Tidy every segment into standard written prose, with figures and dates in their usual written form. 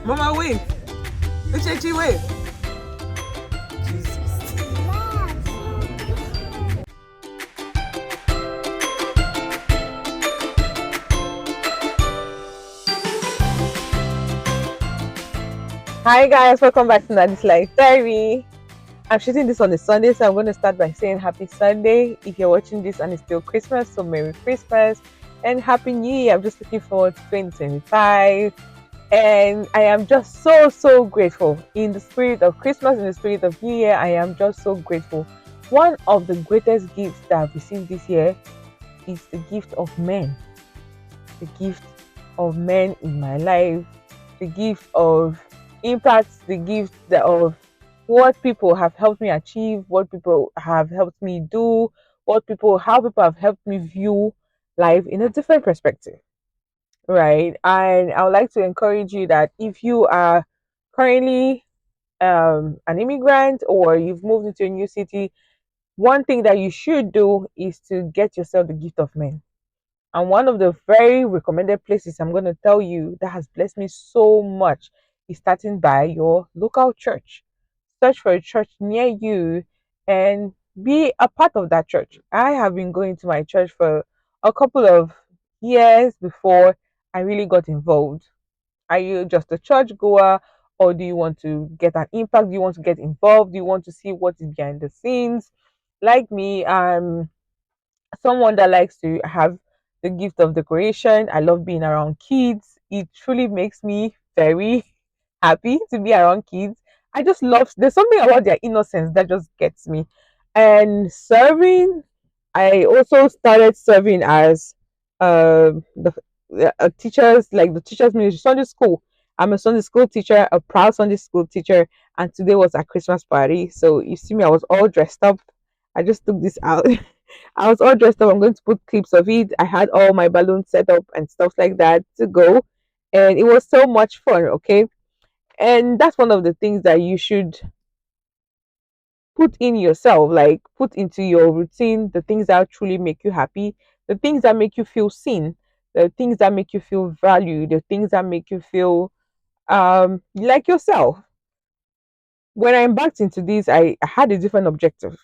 Mama, wave. Uchechi, wave. Hi guys, welcome back to Nadi's Life Diary. I'm shooting this on a Sunday, so I'm going to start by saying Happy Sunday. If you're watching this and it's still Christmas, so Merry Christmas and Happy New Year. I'm just looking forward to 2025. And I am just so grateful in the spirit of Christmas, in the spirit of New Year. I am just so grateful. One of the greatest gifts that I've received this year is the gift of men. The gift of men in my life, the gift of impact, the gift of what people have helped me achieve, what people have helped me do, how people have helped me view life in a different perspective, right? And I would like to encourage you that if you are currently an immigrant or you've moved into a new city, one thing that you should do is to get yourself the gift of men. And one of the very recommended places I'm going to tell you that has blessed me so much is starting by your local church. Search for a church near you and be a part of that church. I have been going to my church for a couple of years before I really got involved. Are you just a church goer, or do you want to get an impact? Do you want to get involved? Do you want to see what is behind the scenes? Like me, someone that likes to have the gift of decoration. I love being around kids. It truly makes me very happy to be around kids. I just love, there's something about their innocence that just gets me. And serving, I also started serving as the teachers, like the teachers ministry, Sunday school. I'm a Sunday school teacher, a proud Sunday school teacher, and today was a Christmas party. So you see me, I was all dressed up. I just took this out. I was all dressed up. I'm going to put clips of it. I had all my balloons set up and stuff like that to go. And it was so much fun, okay? And that's one of the things that you should put in yourself, like put into your routine, the things that truly make you happy, the things that make you feel seen, the things that make you feel valued, the things that make you feel like yourself. When I embarked into this, I had a different objective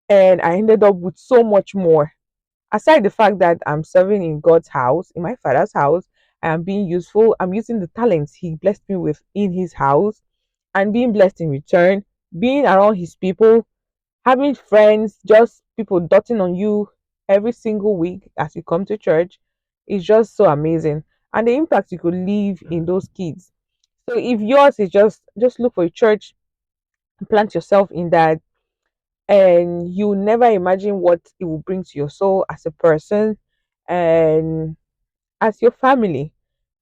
and I ended up with so much more. Aside the fact that I'm serving in God's house, in my father's house, I am being useful. I'm using the talents he blessed me with in his house and being blessed in return, being around his people, having friends, just people dotting on you every single week as you come to church is just so amazing. And the impact you could leave in those kids. So if yours is just look for a church, plant yourself in that, and you never imagine what it will bring to your soul as a person and as your family.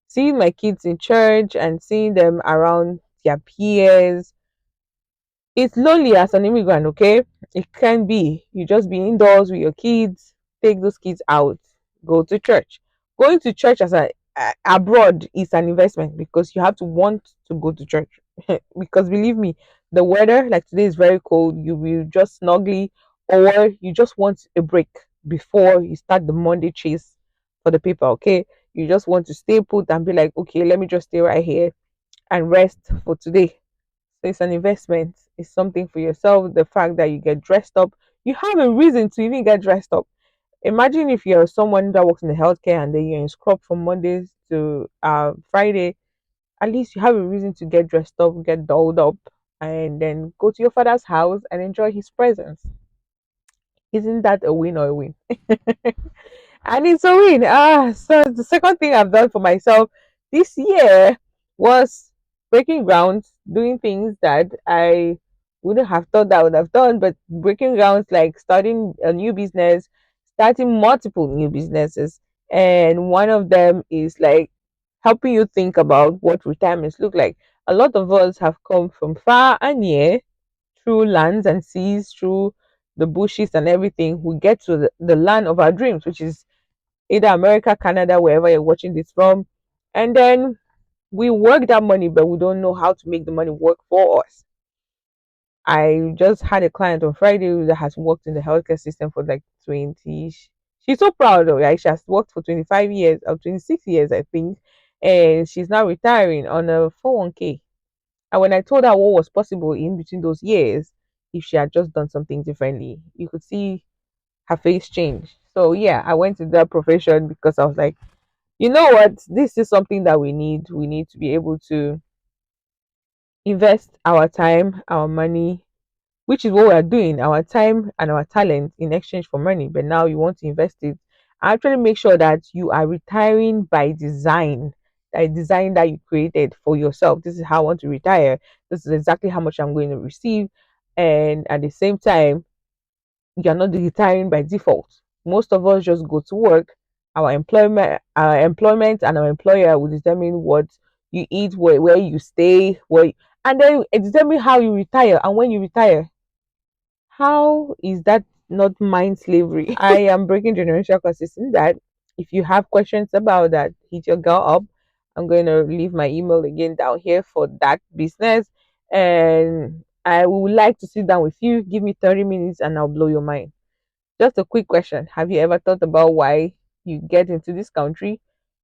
Seeing my kids in church and seeing them around their peers, it's lonely as an immigrant, okay? It can be. You just be indoors with your kids, take those kids out, go to church. Going to church as abroad is an investment because you have to want to go to church. Because believe me, the weather like today is very cold. You will just snuggly, or you just want a break before you start the Monday chase for the paper, okay? You just want to stay put and be like, okay, let me just stay right here and rest for today. So it's an investment. It's something for yourself. The fact that you get dressed up, you have a reason to even get dressed up. Imagine if you're someone that works in the healthcare and then you're in scrub from Mondays to Friday. At least you have a reason to get dressed up, get dolled up, and then go to your father's house and enjoy his presence. Isn't that a win or a win? And it's a win. So the second thing I've done for myself this year was breaking ground, doing things that I wouldn't have thought that I would have done, but breaking grounds like starting a new business, starting multiple new businesses. And one of them is like helping you think about what retirements look like. A lot of us have come from far and near through lands and seas, through the bushes and everything. We get to the land of our dreams, which is either America, Canada, wherever you're watching this from. And then we work that money, but we don't know how to make the money work for us. I just had a client on Friday that has worked in the healthcare system for like 20. She's so proud of it. Like she has worked for 25 years or 26 years, I think. and she's now retiring on a 401k. And when I told her what was possible in between those years, if she had just done something differently, you could see her face change. So yeah, I went to that profession because I was like, you know what, this is something that we need. We need to be able to invest our time, our money, which is what we are doing, our time and our talent in exchange for money. But now you want to invest it. Actually, make sure that you are retiring by design, a design that you created for yourself. This is how I want to retire. This is exactly how much I'm going to receive. And at the same time, you're not retiring by default. Most of us just go to work. Our employment and our employer will determine what you eat, where you stay, and then it determine how you retire and when you retire. How is that not mind slavery? I am breaking generational curses in that. If you have questions about that, hit your girl up. I'm going to leave my email again down here for that business. And I would like to sit down with you. Give me 30 minutes and I'll blow your mind. Just a quick question. Have you ever thought about why you get into this country?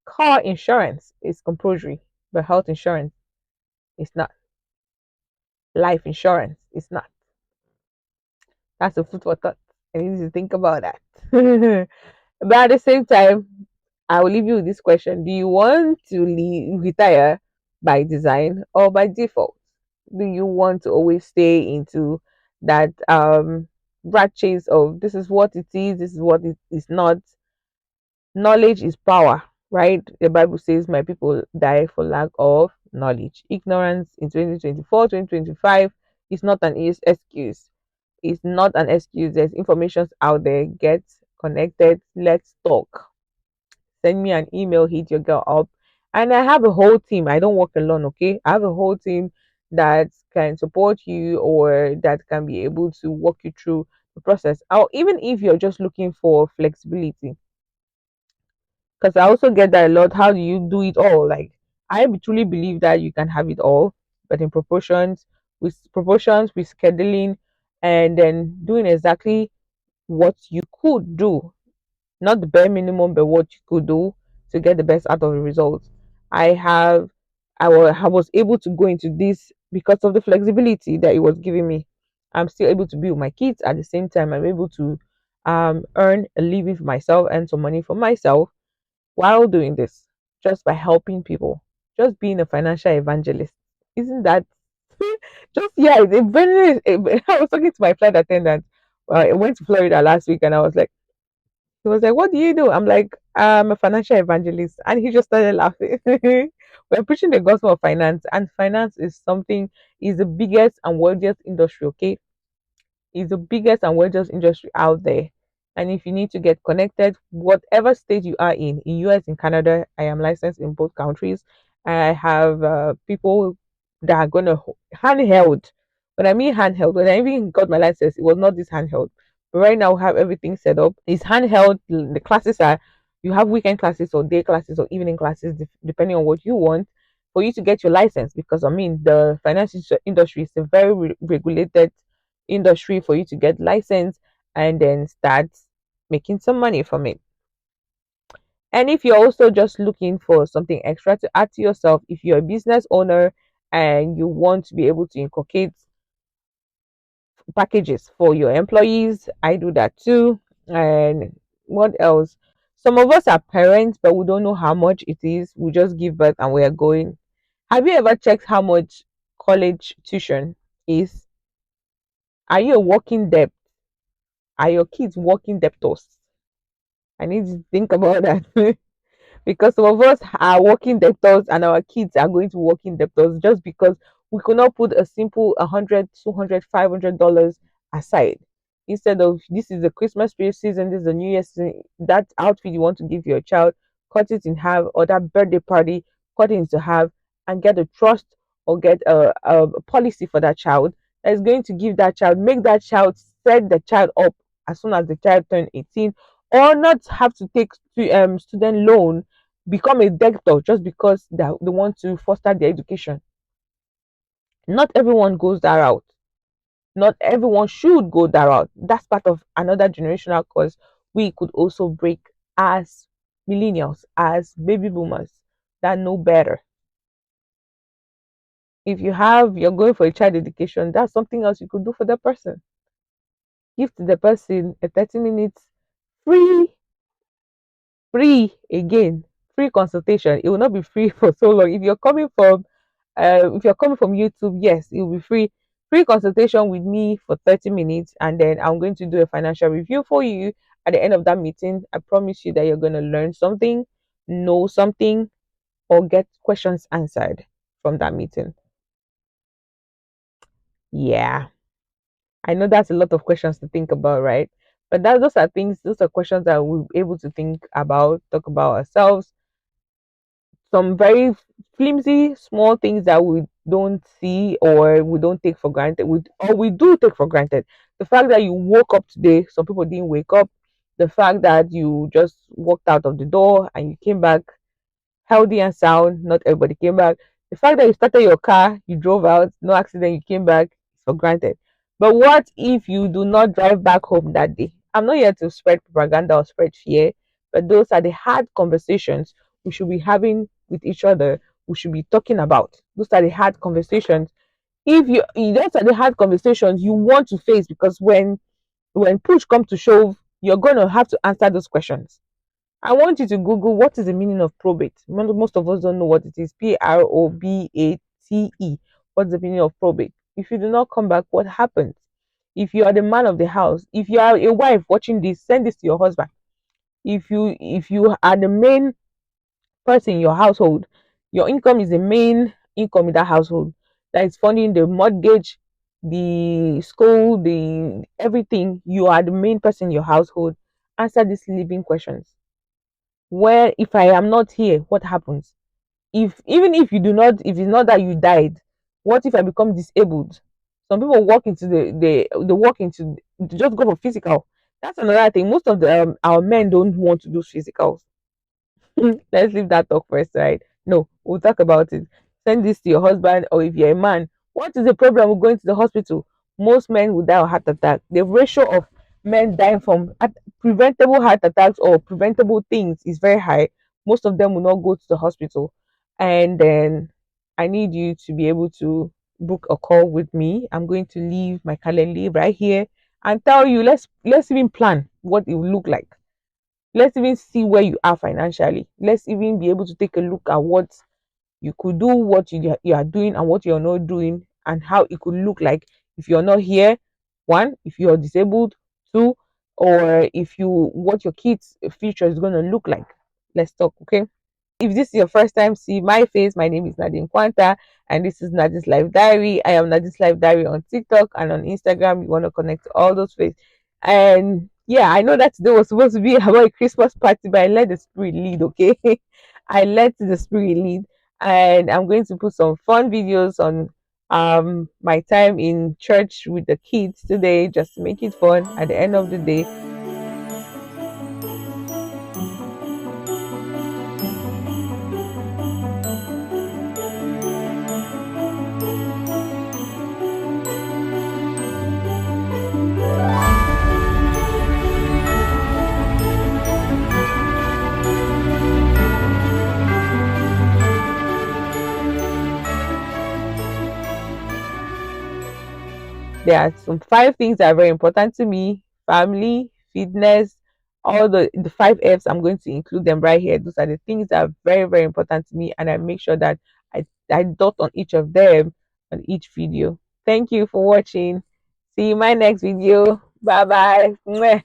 Car insurance is compulsory, but health insurance is not. Life insurance is not. That's a food for thought. I need to think about that. But at the same time, I will leave you with this question. Do you want to retire by design or by default? Do you want to always stay into that rat chase of this is what it is, this is what it is not? Knowledge is power, right? The Bible says, my people die for lack of knowledge. Ignorance in 2024, 2025 is not an excuse. It's not an excuse. There's information out there. Get connected. Let's talk. Send me an email, hit your girl up. And I have a whole team. I don't work alone, okay? I have a whole team that can support you or that can be able to walk you through the process. Or even if you're just looking for flexibility, because I also get that a lot. How do you do it all? Like, I truly believe that you can have it all, but in proportions, with scheduling, and then doing exactly what you could do, not the bare minimum, but what you could do to get the best out of the results. I have, I was able to go into this because of the flexibility that it was giving me. I'm still able to be with my kids at the same time. I'm able to earn a living for myself and some money for myself while doing this, just by helping people, just being a financial evangelist. Isn't that just, yeah, it's a very, I was talking to my flight attendant. I went to Florida last week and I was like, he was like, what do you do? I'm like, I'm a financial evangelist. And he just started laughing. We're preaching the gospel of finance, and finance is the biggest and wealthiest industry, okay? Is the biggest and largest industry out there. And if you need to get connected, whatever state you are in US, in Canada, I am licensed in both countries. I have people that are gonna handheld. When I mean handheld, when I even got my license, it was not this handheld. But right now, we have everything set up. It's handheld. The classes are, you have weekend classes or day classes or evening classes, depending on what you want, for you to get your license. Because I mean, the financial industry is a very regulated industry for you to get license and then start making some money from it. And if you're also just looking for something extra to add to yourself, if you're a business owner and you want to be able to inculcate packages for your employees, I do that too. And what else? Some of us are parents, but we don't know how much it is. We just give birth and we are going. Have you ever checked how much college tuition is? Are you a walking debt? Are your kids walking debtors? I need to think about that. Because some of us are working debtors and our kids are going to working debtors just because we could not put a simple 100, 200, $500 aside. Instead of, this is the Christmas period season, this is the New Year season, that outfit you want to give your child, cut it in half, or that birthday party, cut it into half, and get a trust or get a policy for that child that is going to give that child, make that child, set the child up as soon as the child turn 18, or not have to take student loan, become a debtor just because they want to foster their education. Not everyone goes that route. Not everyone should go that route. That's part of another generational cause we could also break as millennials, as baby boomers. that know better. If you're going for a child education, that's something else you could do for that person. Give to the person a 30 minutes free, free again, free consultation. It will not be free for so long. If you're coming from YouTube, yes, it will be free. Free consultation with me for 30 minutes, and then I'm going to do a financial review for you. At the end of that meeting, I promise you that you're going to learn something, know something, or get questions answered from that meeting. Yeah, I know that's a lot of questions to think about, right? But those are questions that we'll be able to think about, talk about ourselves, some very flimsy small things that we don't see or we don't take for granted or we do take for granted. The fact that you woke up today, some people didn't wake up. The fact that you just walked out of the door and you came back healthy and sound, not everybody came back. The fact that you started your car, you drove out, no accident, you came back, is for granted. But what if you do not drive back home that day? I'm not here to spread propaganda or spread fear, but those are the hard conversations we should be having with each other. We should be talking about. Those are the hard conversations. If you those are the hard conversations you want to face, because when push comes to shove, you're gonna have to answer those questions. I want you to Google what is the meaning of probate. Most of us don't know what it is. Probate. What's the meaning of probate? If you do not come back, what happens? If you are the man of the house, if you are a wife watching this, send this to your husband. If you are the main person in your household, your income is the main income in that household. That is funding the mortgage, the school, the everything. You are the main person in your household. Answer these living questions. Where if I am not here, what happens? If even if you do not, if it's not that you died, what if I become disabled? Some people walk into they walk into to just go for physical. That's another thing. Most of the our men don't want to do physicals. Let's leave that talk first, right? No, we'll talk about it. Send this to your husband, or if you're a man, what is the problem with going to the hospital? Most men will die of heart attack. The ratio of men dying from preventable heart attacks or preventable things is very high. Most of them will not go to the hospital. And then I need you to be able to book a call with me. I'm going to leave my calendar right here and tell you, let's even plan what it will look like. Let's even see where you are financially. Let's even be able to take a look at what you could do, what you are doing, and what you're not doing, and how it could look like if you're not here. One, if you're disabled. Two, or if you what your kids' future is going to look like. Let's talk, okay? If this is your first time see my face, my name is Nadine Quanta, and this is Nadine's Life Diary. I am Nadine's Life Diary on TikTok and on Instagram. You want to connect to all those places. And yeah, I know that today was supposed to be about a Christmas party, but I let the spirit lead, okay? I let the spirit lead, and I'm going to put some fun videos on my time in church with the kids today, just to make it fun at the end of the day. There are some five things that are very important to me: family, fitness, all the five F's. I'm going to include them right here. Those are the things that are very, very important to me, and I make sure that I dot on each of them on each video. Thank you for watching. See you in my next video. Bye bye.